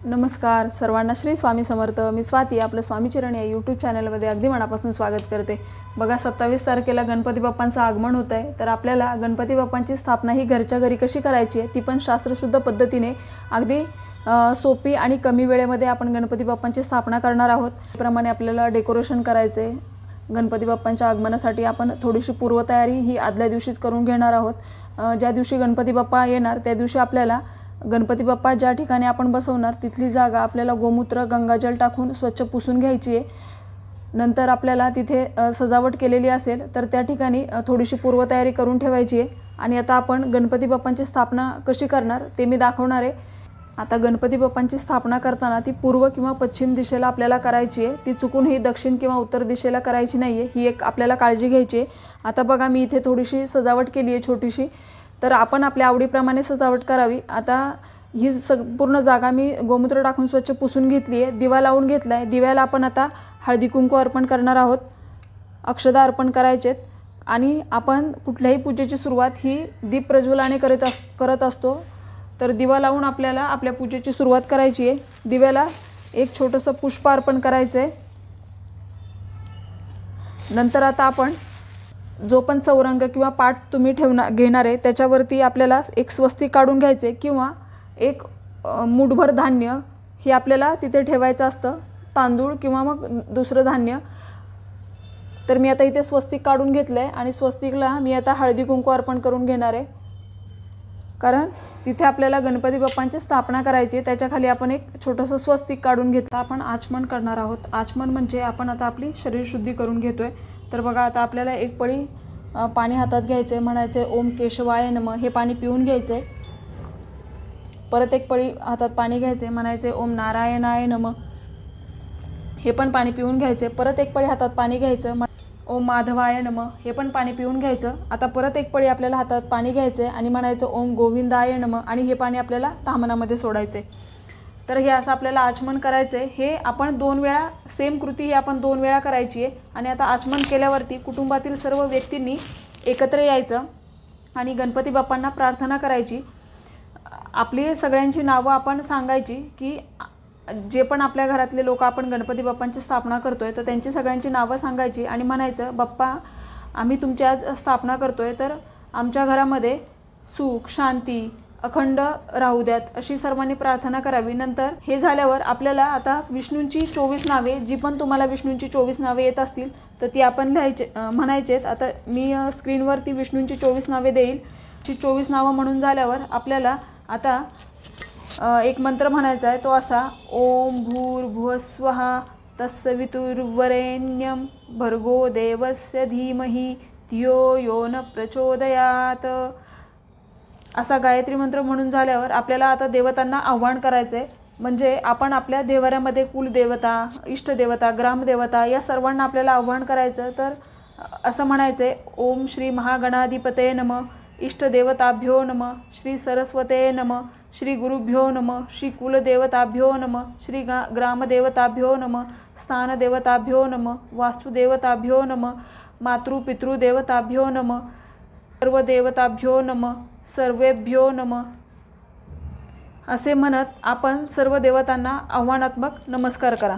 नमस्कार सर्वांना, श्री स्वामी समर्थ. मी स्वाती आपलं स्वामीचरण या यूट्यूब चॅनलमध्ये अगदी मनापासून स्वागत करते. बघा 27 तारखेला गणपती बाप्पांचं आगमन होत आहे. तर आपल्याला गणपती बाप्पांची स्थापना ही घरच्या घरी कशी करायची आहे ती पण शास्त्रशुद्ध पद्धतीने अगदी सोपी आणि कमी वेळेमध्ये आपण गणपती बाप्पांची स्थापना करणार आहोत. त्याप्रमाणे आपल्याला डेकोरेशन करायचे. गणपती बाप्पांच्या आगमनासाठी आपण थोडीशी पूर्वतयारी ही आदल्या दिवशीच करून घेणार आहोत. ज्या दिवशी गणपती बाप्पा येणार त्या दिवशी आपल्याला गणपती बाप्पा ज्या ठिकाणी आपण बसवणार तिथली जागा आपल्याला गोमूत्र गंगाजल टाकून स्वच्छ पुसून घ्यायची आहे. नंतर आपल्याला तिथे सजावट केलेली असेल तर त्या ठिकाणी थोडीशी पूर्वतयारी करून ठेवायची आहे. आणि आता आपण गणपती बाप्पांची स्थापना कशी करणार ते मी दाखवणार आहे. आता गणपती बाप्पांची स्थापना करताना ती पूर्व किंवा पश्चिम दिशेला आपल्याला करायची आहे. ती चुकूनही दक्षिण किंवा उत्तर दिशेला करायची नाही आहे, ही एक आपल्याला काळजी घ्यायची आहे. आता बघा मी इथे थोडीशी सजावट केली आहे छोटीशी. तर आपण आपल्या आवडीप्रमाणे सजावट करावी. आता ही पूर्ण जागा मी गोमूत्र टाकून स्वच्छ पुसून घेतली आहे. दिवा लावून घेतला आहे. दिव्याला आपण आता हळदी कुंकू अर्पण करणार आहोत. अक्षदा अर्पण करायचेत. आणि आपण कुठल्याही पूजेची सुरुवात ही दीप प्रज्वलाने करत असतो. तर दिवा लावून आपल्याला आपल्या पूजेची सुरुवात करायची आहे. दिव्याला एक छोटंसं पुष्प अर्पण करायचं आहे. नंतर आता आपण जो पण चौरंग किंवा पाट तुम्ही घेणार आहे त्याच्यावरती आपल्याला एक स्वस्तिक काढून घ्यायचे किंवा एक मूठभर धान्य हे आपल्याला तिथे ठेवायचं असतं, तांदूळ किंवा मग दुसरं धान्य. तर मी आता इथे स्वस्तिक काढून घेतलं आहे आणि स्वस्तिकला मी आता हळदी कुंकू अर्पण करून घेणार आहे. कारण तिथे आपल्याला गणपती बाप्पांची स्थापना करायची. त्याच्याखाली आपण एक छोटंसं स्वस्तिक काढून घेतलं. आपण आचमन करणार आहोत. आचमन म्हणजे आपण आता आपली शरीरशुद्धी करून घेतो आहे. तर बघा आता आपल्याला एक पळी पाणी हातात घ्यायचं आहे. म्हणायचं आहे ओम केशवाय नमः. हे पाणी पिऊन घ्यायचं आहे. परत एक पळी हातात पाणी घ्यायचं आहे. म्हणायचं आहे ओम नारायणाय नमः. हे पण पाणी पिऊन घ्यायचं आहे. परत एक पळी हातात पाणी घ्यायचं. ओम माधवाय नमः. हे पण पाणी पिऊन घ्यायचं. आता परत एक पळी आपल्याला हातात पाणी घ्यायचं आहे आणि म्हणायचं ओम गोविंदाय नमः. आणि हे पाणी आपल्याला ताम्हनामध्ये सोडायचं आहे. तर हे असं आपल्याला आचमन करायचं आहे. हे आपण 2 वेळा सेम कृती ही आपण 2 वेळा करायची आहे. आणि आता आचमन केल्यावरती कुटुंबातील सर्व व्यक्तींनी एकत्र यायचं आणि गणपती बाप्पांना प्रार्थना करायची. आपली सगळ्यांची नावं आपण सांगायची की जे पण आपल्या घरातले लोक आपण गणपती बाप्पांची स्थापना करतोय तर त्यांची सगळ्यांची नावं सांगायची आणि म्हणायचं बाप्पा आम्ही तुमची आज स्थापना करतोय तर आमच्या घरामध्ये सुख शांती अखंड राहू द्यात अशी सर्वांनी प्रार्थना करावी. नंतर हे झाल्यावर आपल्याला आता विष्णूंची 24 नावे जी पण तुम्हाला विष्णूंची 24 नावे येत असतील तर ती आपण म्हणायचेत. आता मी स्क्रीनवरती विष्णूंची 24 नावे देईल. 24 नावं म्हणून झाल्यावर आपल्याला आता एक मंत्र म्हणायचा आहे. तो असा ओम भूर्भुवस्वः तत्सवितुर्वरेण्यं भर्गो देवस्य धीमहि धियो यो न प्रचोदयात. असा गायत्री मंत्र म्हणून झाल्यावर आपल्याला आता देवतांना आव्हान करायचं आहे. म्हणजे आपण आपल्या देवाऱ्यामध्ये कुलदेवता इष्टदेवता ग्रामदेवता या सर्वांना आपल्याला आव्हान करायचं. तर असं म्हणायचं आहे ओम श्री महागणाधिपते नमः. इष्टदेवताभ्यो नमः. श्री सरस्वते नमः. श्री गुरुभ्यो नमः. श्री कुलदेवताभ्यो नमः. श्री ग्रामदेवताभ्यो नमः. स्थानदेवताभ्यो नमः. वास्तुदेवताभ्यो नमः. मातृपितृदेवताभ्यो नमः. सर्व देवताभ्यो नमः. सर्वेभ्यो नमः. असे म्हणत आपण सर्व देवतांना आव्हानात्मक नमस्कार करा.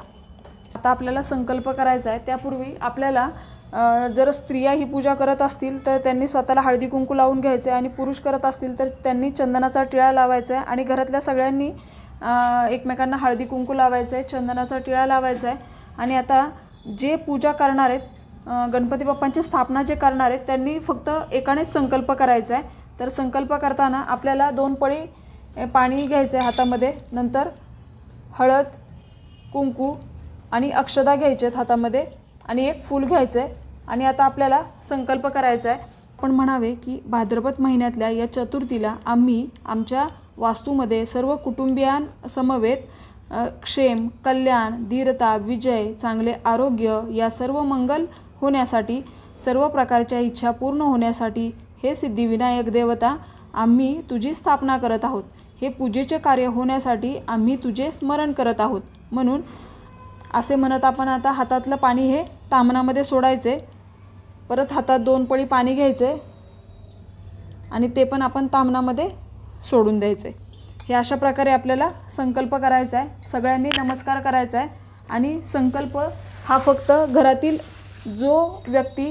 आता आपल्याला संकल्प करायचा आहे. त्यापूर्वी आपल्याला जर स्त्रिया ही पूजा करत असतील तर त्यांनी स्वतःला हळदी कुंकू लावून घ्यायचे आणि पुरुष करत असतील तर त्यांनी चंदनाचा टिळा लावायचा आहे आणि घरातल्या सगळ्यांनी एकमेकांना हळदी कुंकू लावायचं आहे, चंदनाचा टिळा लावायचा आहे. आणि आता जे पूजा करणार आहेत गणपती बाप्पांची स्थापना जे करणार आहेत त्यांनी फक्त एकानेच संकल्प करायचा आहे. तर संकल्प करताना आपल्याला 2 पळी पाणी घ्यायचं आहे हातामध्ये. नंतर हळद कुंकू आणि अक्षदा घ्यायचे आहेत हातामध्ये आणि एक फूल घ्यायचं आहे. आणि आता आपल्याला संकल्प करायचा आहे. आपण म्हणावे की भाद्रपद महिन्यातल्या या चतुर्थीला आम्ही आमच्या वास्तूमध्ये सर्व कुटुंबियांसमवेत क्षेम कल्याण धीरता विजय चांगले आरोग्य या सर्व मंगल होण्यासाठी सर्व प्रकारच्या इच्छा पूर्ण होण्यासाठी हे सिद्धिविनायक देवता आम्ही तुझी स्थापना करत आहोत. हे पूजेचे कार्य होण्यासाठी आम्ही तुझे स्मरण करत आहोत. म्हणून असे म्हणत आपण आता हातातलं पाणी हे ताम्हनामध्ये सोडायचे. परत हातात 2 पळी पाणी घ्यायचे आणि ते पण आपण ताम्हनामध्ये सोडून द्यायचे. हे अशा प्रकारे आपल्याला संकल्प करायचा आहे, सगळ्यांनी नमस्कार करायचा आहे। आणि संकल्प हा फक्त घरातील जो व्यक्ती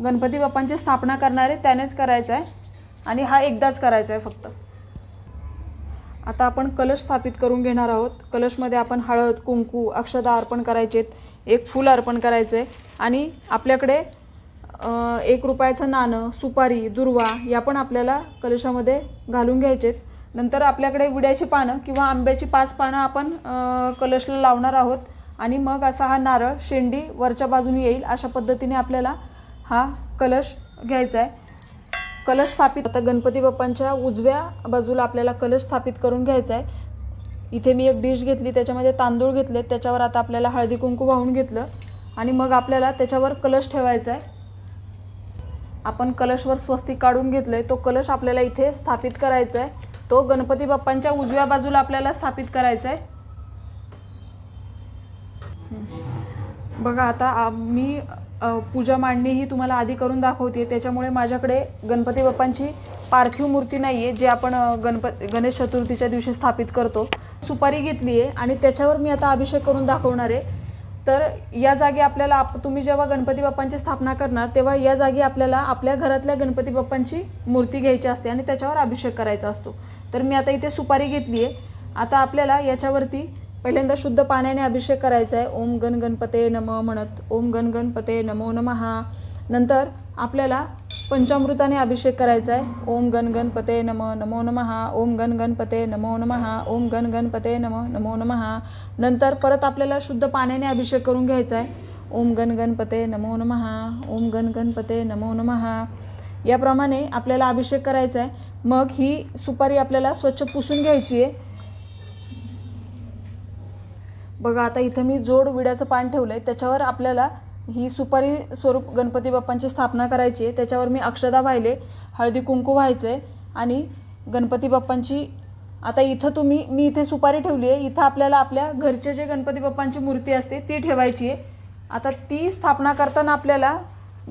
गणपती बाप्पांची स्थापना करणार आहे त्यानेच करायचा आहे आणि हा एकदाच करायचा आहे फक्त। आता आपण कलश स्थापित करून घेणार आहोत। कलशमध्ये आपण हळद, कुंकू, अक्षता अर्पण करायचे, एक फूल अर्पण करायचे आणि आपल्याकडे 1 रुपयाचं नाणं, सुपारी, दुर्वा या पण आपल्याला कलशामध्ये घालून घ्यायचे। नंतर आपल्याकडे विड्याची पानं किंवा आंब्याची 5 पानं आपण कलशला लावणार आहोत आणि मग असा हा नारळ शेंडी वरच्या बाजूने येईल अशा पद्धतीने आपल्याला हा कलश घ्यायचा आहे। कलश स्थापित आता गणपती बाप्पांच्या उजव्या बाजूला आपल्याला कलश स्थापित करून घ्यायचा आहे। इथे मी एक डिश घेतली, त्याच्यामध्ये तांदूळ घेतले, त्याच्यावर आता आपल्याला हळदी कुंकू वाहून घेतलं आणि मग आपल्याला त्याच्यावर कलश ठेवायचा आहे। आपण कलशवर स्वस्तिक काढून घेतलंय, तो कलश आपल्याला इथे स्थापित करायचा आहे। तो गणपती बाप्पांच्या उजव्या बाजूला आपल्याला स्थापित करायचा आहे। बघा आता मी पूजा मांडणी ही तुम्हाला आधी करून दाखवते, त्याच्यामुळे माझ्याकडे गणपती बाप्पांची पार्थिव मूर्ती नाही आहे जे आपण गणेश चतुर्थीच्या दिवशी स्थापित करतो। सुपारी घेतली आहे आणि त्याच्यावर मी आता अभिषेक करून दाखवणार आहे। तर या जागी आपल्याला तुम्ही जेव्हा गणपती बाप्पांची स्थापना करणार तेव्हा या जागी आपल्याला आपल्या घरातल्या गणपती बाप्पांची मूर्ती घ्यायची असते आणि त्याच्यावर अभिषेक करायचा असतो। तर मी आता इथे सुपारी घेतली आहे। आता आपल्याला याच्यावरती पहिल्यांदा शुद्ध पाण्याने अभिषेक करायचा आहे। ओम गण गणपते नमः म्हणत ओम गण गणपते नमो नमः। नंतर आपल्याला पंचामृताने अभिषेक करायचा आहे। ओम गण गणपते नमः नमो नमः, ओम गण गणपते नमो नमः, ओम गण गणपते नमः नमो नमः। नंतर परत आपल्याला शुद्ध पाण्याने अभिषेक करून घ्यायचा आहे। ओम गण गणपते नमो नमः, ओम गण गणपते नमो नमः। याप्रमाणे आपल्याला अभिषेक करायचा आहे। मग ही सुपारी आपल्याला स्वच्छ पुसून घ्यायची आहे। बघा आता इथं मी जोड विड्याचं पान ठेवलंय, त्याच्यावर आपल्याला ही सुपारी स्वरूप गणपती बाप्पांची स्थापना करायची आहे। त्याच्यावर मी अक्षता वाहिले, हळदी कुंकू व्हायचे आणि गणपती बाप्पांची आता इथं मी इथे सुपारी ठेवली आहे, इथं आपल्याला आपल्या घरचे जे गणपती बाप्पांची मूर्ती असते ती ठेवायची आहे। आता ती स्थापना करताना आपल्याला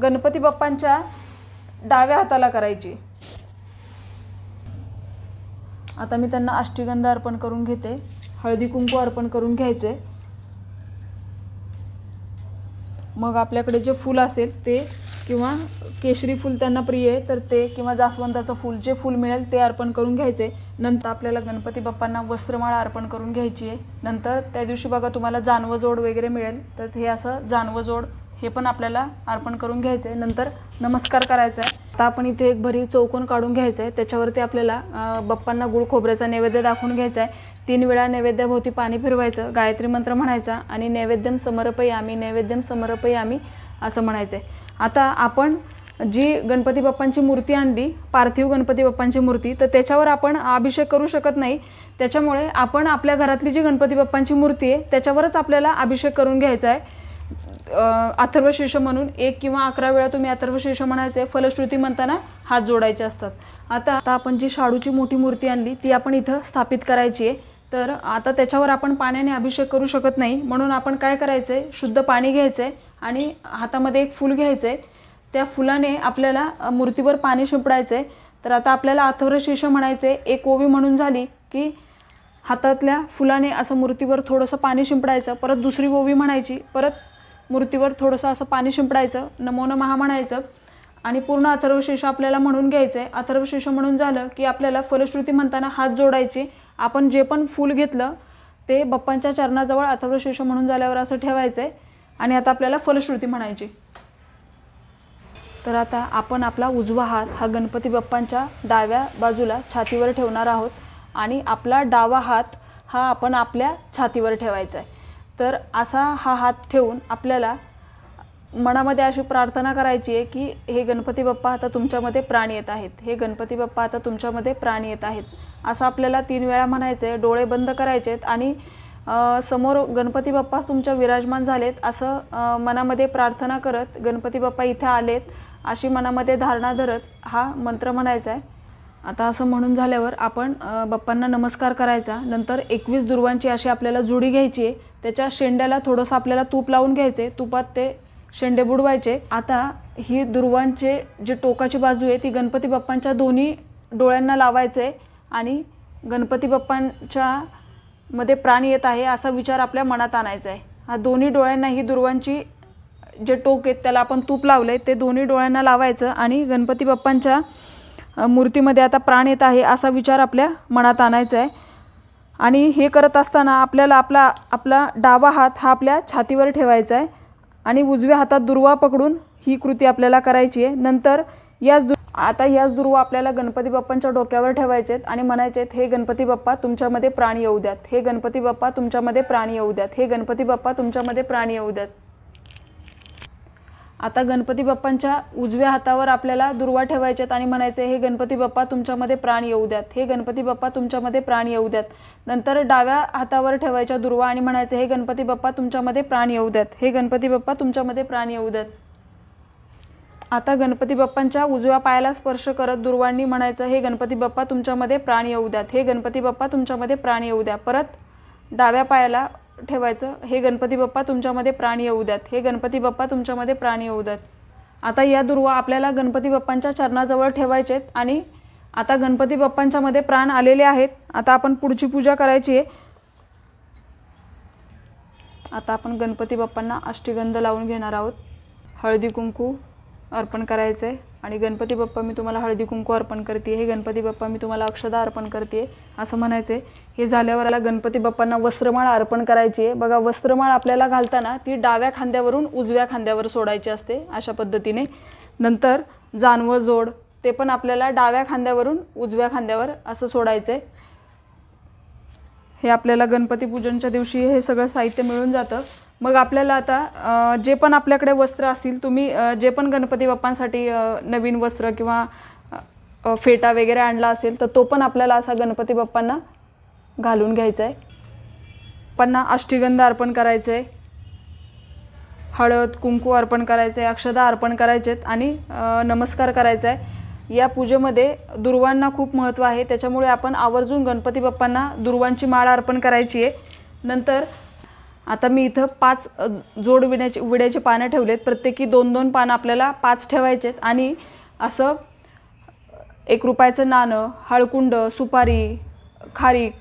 गणपती बाप्पांच्या डाव्या हाताला करायची। आता मी त्यांना अष्टगंध अर्पण करून घेते, हळदी कुंकू अर्पण करून घ्यायचे। मग आपल्याकडे जे फूल असेल ते किंवा केशरी फूल त्यांना प्रिय आहे तर ते किंवा जास्वंदाचं फूल जे फूल मिळेल ते अर्पण करून घ्यायचे। नंतर आपल्याला गणपती बाप्पांना वस्त्रमाळा अर्पण करून घ्यायची आहे। नंतर त्या दिवशी बघा तुम्हाला जानवजोड वगैरे मिळेल तर हे असं जानवजोड हे पण आपल्याला अर्पण करून घ्यायचे। नंतर नमस्कार करायचा आहे। आता आपण इथे एक भरी चौकोन काढून घ्यायचा आहे, त्याच्यावरती आपल्याला बाप्पांना गुळ खोबऱ्याचा नैवेद्य दाखवून घ्यायचा आहे। 3 वेळा नैवेद्याभोवती पाणी फिरवायचं, गायत्री मंत्र म्हणायचा आणि नैवेद्यम समर्पयामी नैवेद्यम समर्पयामी असं म्हणायचं आहे। आता आपण जी गणपती बाप्पांची मूर्ती आणली, पार्थिव गणपती बाप्पांची मूर्ती, तर त्याच्यावर आपण अभिषेक करू शकत नाही। त्याच्यामुळे आपण आपल्या घरातली जी गणपती बाप्पांची मूर्ती आहे त्याच्यावरच आपल्याला अभिषेक करून घ्यायचा आहे। अथर्वशीर्ष म्हणून 1 किंवा 11 वेळा तुम्ही अथर्वशीर्ष म्हणायचे, फलश्रुती म्हणताना हात जोडायचे असतात। आता आपण जी शाडूची मोठी मूर्ती आणली ती आपण इथं स्थापित करायची आहे। तर आता त्याच्यावर आपण पाण्याने अभिषेक करू शकत नाही, म्हणून आपण काय करायचं आहे, शुद्ध पाणी घ्यायचं आहे आणि हातामध्ये एक फूल घ्यायचं आहे, त्या फुलाने आपल्याला मूर्तीवर पाणी शिंपडायचं आहे। तर आता आपल्याला अथर्वशीर्ष म्हणायचे, एक ओवी म्हणून झाली की हातातल्या फुलाने असं मूर्तीवर थोडंसं पाणी शिंपडायचं, परत दुसरी ओवी म्हणायची, परत मूर्तीवर थोडंसं असं पाणी शिंपडायचं, नमो नमः म्हणायचं आणि पूर्ण अथर्वशीर्ष आपल्याला म्हणून घ्यायचं आहे। अथर्वशीर्ष म्हणून झालं की आपल्याला फलश्रुती म्हणताना हात जोडायचे, आपण जे पण फूल घेतलं ते बाप्पांच्या चरणाजवळ अथर्वशीर्ष म्हणून झाल्यावर असं ठेवायचं आहे आणि आता आपल्याला फलश्रुती म्हणायची। तर आता आपण आपला उजवा हात हा गणपती बाप्पांच्या डाव्या बाजूला छातीवर ठेवणार आहोत आणि आपला डावा हात हा आपण आपल्या छातीवर ठेवायचा आहे। तर असा हा हात ठेवून आपल्याला मनामध्ये अशी प्रार्थना करायची आहे की हे गणपती बाप्पा आता तुमच्यामध्ये प्राण येत आहेत, हे गणपती बाप्पा आता तुमच्यामध्ये प्राण येत आहेत असं आपल्याला 3 वेळा म्हणायचं आहे। डोळे बंद करायचे आहेत आणि समोर गणपती बाप्पा तुमच्या विराजमान झालेत असं मनामध्ये प्रार्थना करत गणपती बाप्पा इथे आलेत अशी मनामध्ये धारणा धरत हा मंत्र म्हणायचा आहे। आता असं म्हणून झाल्यावर आपण बाप्पांना नमस्कार करायचा। नंतर 21 दुर्वांची अशी आपल्याला जोडी घ्यायची आहे, त्याच्या शेंड्याला थोडंसं आपल्याला तूप लावून घ्यायचे, तुपात ते शेंडे बुडवायचे। आता ही दुर्वांचे जी टोकाची बाजू आहे ती गणपती बाप्पांच्या दोन्ही डोळ्यांना लावायचे आणि गणपती बाप्पांच्या मध्ये प्राण येत आहे असा विचार आपल्या मनात आणायचा आहे। हा दोन्ही डोळ्यांना ही दुर्वांची जे टोक आहेत त्याला आपण तूप लावले ते दोन्ही डोळ्यांना लावायचं आणि गणपती बाप्पांच्या मूर्तीमध्ये आता प्राण येत आहे असा विचार आपल्या मनात आणायचा आहे। आणि हे करत असताना आपल्याला आपला डावा हात हा आपल्या छातीवर ठेवायचा आहे आणि उजव्या हातात दुर्वा पकडून ही कृती आपल्याला करायची आहे। नंतर याच दुर्वा आपल्याला गणपती बाप्पांच्या डोक्यावर ठेवायचे आहेत आणि म्हणायचे आहेत, हे गणपती बाप्पा तुमच्यामध्ये प्राण येऊ द्यात, हे गणपती बाप्पा तुमच्यामध्ये प्राण येऊ द्यात, हे गणपती बाप्पा तुमच्यामध्ये प्राण येऊ द्यात। आता गणपती बाप्पांच्या उजव्या हातावर आपल्याला दुर्वा ठेवायचे आहेत आणि म्हणायचे, हे गणपती बाप्पा तुमच्यामध्ये प्राण येऊ द्यात, हे गणपती बाप्पा तुमच्यामध्ये प्राण येऊ द्यात। नंतर डाव्या हातावर ठेवायच्या दुर्वा आणि म्हणायचे, हे गणपती बाप्पा तुमच्यामध्ये प्राण येऊ द्यात, हे गणपती बाप्पा तुमच्यामध्ये प्राण येऊ द्यात। आता गणपती बाप्पांच्या उजव्या पायाला स्पर्श करत दुर्वांनी म्हणायचं, हे गणपती बाप्पा तुमच्यामध्ये प्राण येऊ द्यात, हे गणपती बाप्पा तुमच्यामध्ये प्राण येऊ द्या। परत डाव्या पायाला ठेवायचं, हे गणपती बाप्पा तुमच्यामध्ये प्राण येऊ द्यात, हे गणपती बाप्पा तुमच्यामध्ये प्राण येऊ द्यात। आता या दुर्वा आपल्याला गणपती बाप्पांच्या चरणाजवळ ठेवायचेत आणि आता गणपती बाप्पांच्या मध्ये प्राण आलेले आहेत। आता आपण पुढची पूजा करायची आहे। आता आपण गणपती बाप्पांना अष्टगंध लावून घेणार आहोत। हळदी कुंकू अर्पण करायचे आणि गणपती बाप्पा मी तुम्हाला हळदी कुंकू अर्पण करते, हे गणपती बाप्पा मी तुम्हाला अक्षदा अर्पण करते असं म्हणायचे। हे झाल्यावर गणपती बाप्पांना वस्त्रमाळ अर्पण करायची आहे। बघा वस्त्रमाळ आपल्याला घालताना ती डाव्या खांद्यावरून उजव्या खांद्यावर सोडायची असते अशा पद्धतीने। नंतर जानवं जोड ते पण आपल्याला डाव्या खांद्यावरून उजव्या खांद्यावर असं सोडायचे। हे आपल्याला गणपती पूजनच्या दिवशी हे सगळं साहित्य मिळून जातं। मग आपल्याला आता जे पण आपल्याकडे वस्त्र असतील, तुम्ही जे पण गणपती बाप्पांसाठी नवीन वस्त्र किंवा फेटा वगैरे आणला असेल तर तो पण आपल्याला असा गणपती बाप्पांना घालून घ्यायचा आहे। बाप्पांना अष्टगंध अर्पण करायचं आहे, हळद कुंकू अर्पण करायचं आहे, अक्षदा अर्पण करायचेत आणि नमस्कार करायचा आहे। या पूजेमध्ये दुर्वांना खूप महत्त्व आहे, त्याच्यामुळे आपण आवर्जून गणपती बाप्पांना दुर्वांची माळ अर्पण करायची आहे। नंतर आता मी इथं 5 जोड विड्याची पानं ठेवलेत, प्रत्येकी 2-2 पानं आपल्याला 5 ठेवायचेत आणि असं 1 रुपयाचं नाणं, हळकुंड, सुपारी, खारीक,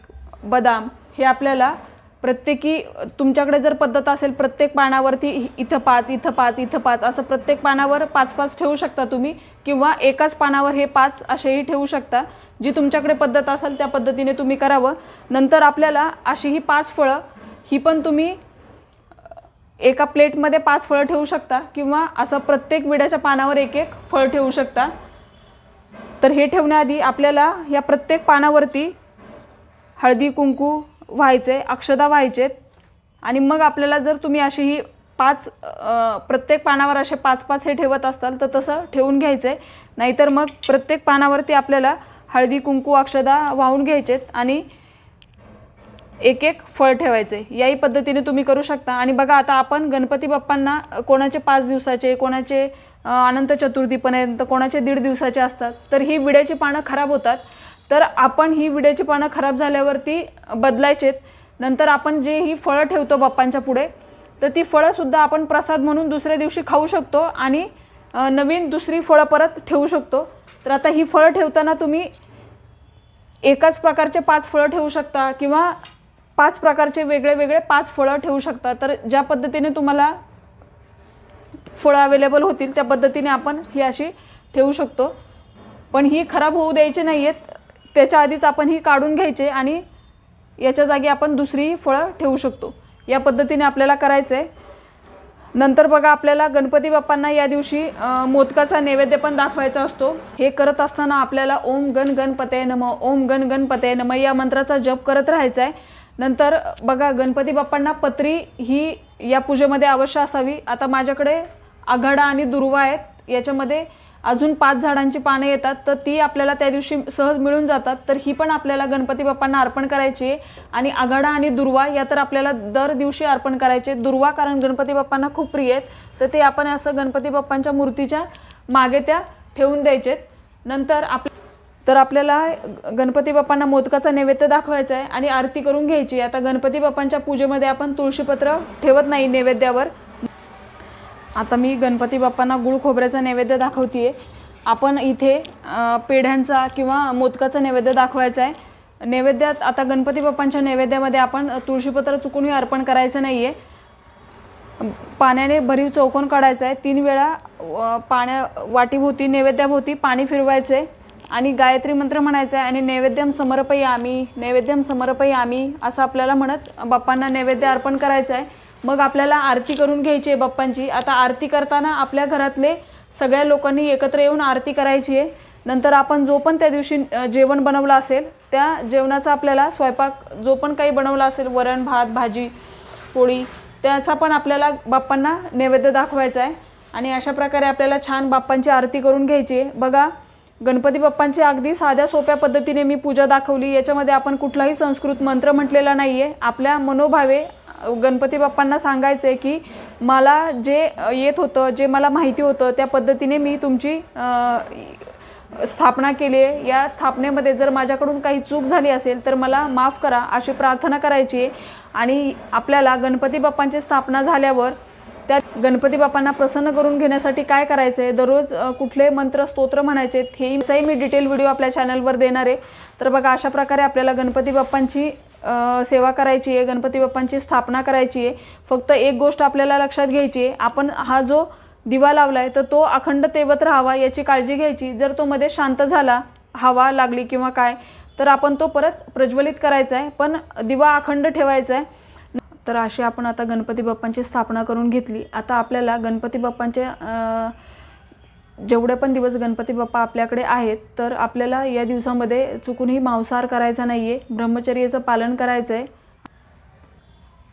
बदाम हे आपल्याला प्रत्येकी, तुमच्याकडे जर पद्धत असेल प्रत्येक पानावरती इथं 5 इथं 5 इथं 5 असं प्रत्येक पानावर 5-5 ठेवू शकता तुम्ही, किंवा एकाच पानावर हे 5 असेही ठेवू शकता। जी तुमच्याकडे पद्धत असेल त्या पद्धतीने तुम्ही करावं। नंतर आपल्याला अशी ही 5 फळं ही पण तुम्ही एका प्लेटमध्ये 5 फळं ठेवू शकता किंवा असं प्रत्येक विड्याच्या पानावर 1-1 फळ ठेवू शकता। तर हे ठेवण्याआधी आपल्याला या प्रत्येक पानावरती हळदी कुंकू व्हायचे, अक्षदा व्हायचेत आणि मग आपल्याला जर तुम्ही अशी ही 5 प्रत्येक पानावर असे 5-5 हे ठेवत असाल तर तसं ठेवून घ्यायचे। नाहीतर मग प्रत्येक पानावरती आपल्याला हळदी कुंकू अक्षदा वाहून घ्यायचेत आणि 1-1 फळ ठेवायचे। याही पद्धतीने तुम्ही करू शकता। आणि बघा आता आपण गणपती बाप्पांना कोणाचे 5 दिवसाचे, कोणाचे अनंत चतुर्थीपर्यंत, कोणाचे 1.5 दिवसाचे असतात, तर ही विड्याची पानं खराब होतात। तर आपण ही विड्याची पानं खराब झाल्यावरती बदलायचेत। नंतर आपण जे ही फळं ठेवतो बाप्पांच्या पुढे, तर ती फळंसुद्धा आपण प्रसाद म्हणून दुसऱ्या दिवशी खाऊ शकतो आणि नवीन दुसरी फळं परत ठेवू शकतो। तर आता ही फळं ठेवताना तुम्ही एकाच प्रकारचे 5 फळं ठेवू शकता किंवा 5 प्रकारचे वेगळे 5 फळं ठेवू शकता। तर ज्या पद्धतीने तुम्हाला फळं अवेलेबल होतील त्या पद्धतीने आपण ही अशी ठेवू शकतो। पण ही खराब होऊ द्यायची नाही आहेत, त्याच्या आधीच आपण ही काढून घ्यायचे आणि याच्या जागी आपण दुसरी फळं ठेवू शकतो। या पद्धतीने आपल्याला करायचं आहे। नंतर बघा आपल्याला गणपती बाप्पांना या दिवशी मोदकाचा नैवेद्य पण दाखवायचा असतो। हे करत असताना आपल्याला ओम गण गणपतये नमः, ओम गण गणपतये नमः या मंत्राचा जप करत राहायचा आहे। नंतर बघा गणपती बाप्पांना पत्री ही या पूजेमध्ये अवश्य असावी। आता माझ्याकडे आघाडा आणि दुर्वा आहेत, याच्यामध्ये अजून 5 झाडांची पाने येतात, तर ती आपल्याला त्या दिवशी सहज मिळून जातात। तर ही पण आपल्याला गणपती बाप्पांना अर्पण करायची आहे। आणि आघाडा आणि दुर्वा या तर आपल्याला दर दिवशी अर्पण करायचे। दुर्वा कारण गणपती बाप्पांना खूप प्रिय आहेत, तर ते आपण असं गणपती बाप्पांच्या मूर्तीच्या मागे त्या ठेवून द्यायचेत। नंतर आपल्याला गणपती बाप्पांना मोदकाचा नैवेद्य दाखवायचा आहे आणि आरती करून घ्यायची। आता गणपती बाप्पांच्या पूजेमध्ये आपण तुळशीपत्र ठेवत नाही नैवेद्यावर। आता मी गणपती बाप्पांना गुळ खोबऱ्याचा नैवेद्य दाखवते आहे। आपण इथे पेढ्यांचा किंवा मोदकाचा नैवेद्य दाखवायचा आहे। नैवेद्यात आता गणपती बाप्पांच्या नैवेद्यामध्ये आपण तुळशीपत्र चुकूनही अर्पण करायचं नाही आहे. पाण्याने भरीव चौकोन काढायचा आहे. 3 वेळा वाटीभोवती नैवेद्याभोवती पाणी फिरवायचं आहे आणि गायत्री मंत्र म्हणायचा आहे आणि नैवेद्यम समर्पयामी, नैवेद्यम समर्पयामी असं आपल्याला म्हणत बाप्पांना नैवेद्य अर्पण करायचं आहे. मग आपल्याला आरती करून घ्यायची आहे बाप्पांची. आता आरती करताना आपल्या घरातले सगळ्या लोकांनी एकत्र येऊन आरती करायची आहे. नंतर आपण जो पण त्या दिवशी जेवण बनवलं असेल त्या जेवणाचा आपल्याला स्वयंपाक जो पण काही बनवला असेल, वरण भात भाजी पोळी, त्याचा पण आपल्याला बाप्पांना नैवेद्य दाखवायचा आहे. आणि अशा प्रकारे आपल्याला छान बाप्पांची आरती करून घ्यायची आहे. बघा, गणपती बाप्पांची अगदी साध्या सोप्या पद्धतीने मी पूजा दाखवली. याच्यामध्ये आपण कुठलाही संस्कृत मंत्र म्हटलेला नाही आहे. आपल्या मनोभावे गणपती बाप्पांना सांगायचं आहे की मला जे येत होतं, जे मला माहिती होतं त्या पद्धतीने मी तुमची स्थापना केली आहे. या स्थापनेमध्ये जर माझ्याकडून काही चूक झाली असेल तर मला माफ करा अशी प्रार्थना करायची आहे. आणि आपल्याला गणपती बाप्पांची स्थापना झाल्यावर त्या गणपती बाप्पांना प्रसन्न करून घेण्यासाठी काय करायचं आहे, दररोज कुठले मंत्र स्तोत्र म्हणायचे हेही मी डिटेल व्हिडिओ आपल्या चॅनलवर देणार आहे. तर बघा, अशा प्रकारे आपल्याला गणपती बाप्पांची सेवा करायची आहे, गणपती बाप्पांची स्थापना करायची आहे. फक्त एक गोष्ट आपल्याला लक्षात घ्यायची आहे, आपण हा जो दिवा लावलाय तर तो अखंड तेवत राहावा याची काळजी घ्यायची. जर तो मध्ये शांत झाला, हवा लागली किंवा काय, तर आपण तो परत प्रज्वलित करायचा आहे, पण दिवा अखंड ठेवायचा आहे. तर अशी आपण आता गणपती बाप्पांची स्थापना करून घेतली. आता आपल्याला गणपती बाप्पांचे जेवढे पण दिवस गणपती बाप्पा आपल्याकडे आहेत तर आपल्याला या दिवसामध्ये चुकूनही मांसाहार करायचा नाही आहे, ब्रह्मचर्याचं पालन करायचं आहे.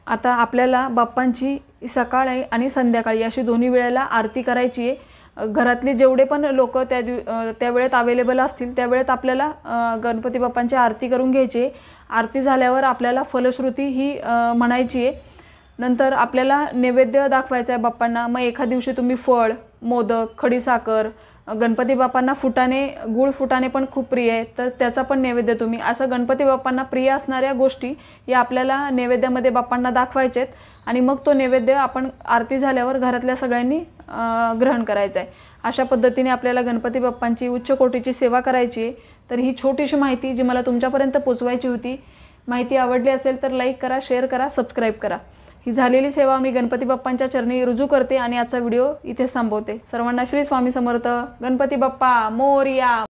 आता आपल्याला बाप्पांची सकाळी आणि संध्याकाळी अशी दोन्ही वेळेला आरती करायची आहे. घरातले जेवढे पण लोक त्या वेळेत अवेलेबल असतील त्या वेळेत आपल्याला गणपती बाप्पांची आरती करून घ्यायची आहे. आरती झाल्यावर आपल्याला फलश्रुती ही म्हणायची आहे. नंतर आपल्याला नैवेद्य दाखवायचा आहे बाप्पांना. मग एका दिवशी तुम्ही फळ, मोदक, खडीसाखर, गणपती बाप्पांना फुटाणे, गुळ फुटाणे पण खूप प्रिय आहे तर त्याचा पण नैवेद्य तुम्ही असं गणपती बाप्पांना प्रिय असणाऱ्या गोष्टी या आपल्याला नैवेद्यामध्ये बाप्पांना दाखवायचे आहेत. आणि मग तो नैवेद्य आपण आरती झाल्यावर घरातल्या सगळ्यांनी ग्रहण करायचं आहे. अशा पद्धतीने आपल्याला गणपती बाप्पांची उच्च कोटीची सेवा करायची आहे. तर ही छोटीशी माहिती जी मला तुमच्यापर्यंत पोचवायची होती. माहिती आवडली असेल तर लाईक करा, शेअर करा, सबस्क्राईब करा. ही झालेली सेवा मी गणपती बाप्पांच्या चरणी रुजू करते आणि आजचा व्हिडिओ इथेच थांबवते. सर्वांना श्री स्वामी समर्थ. गणपती बाप्पा मोरया.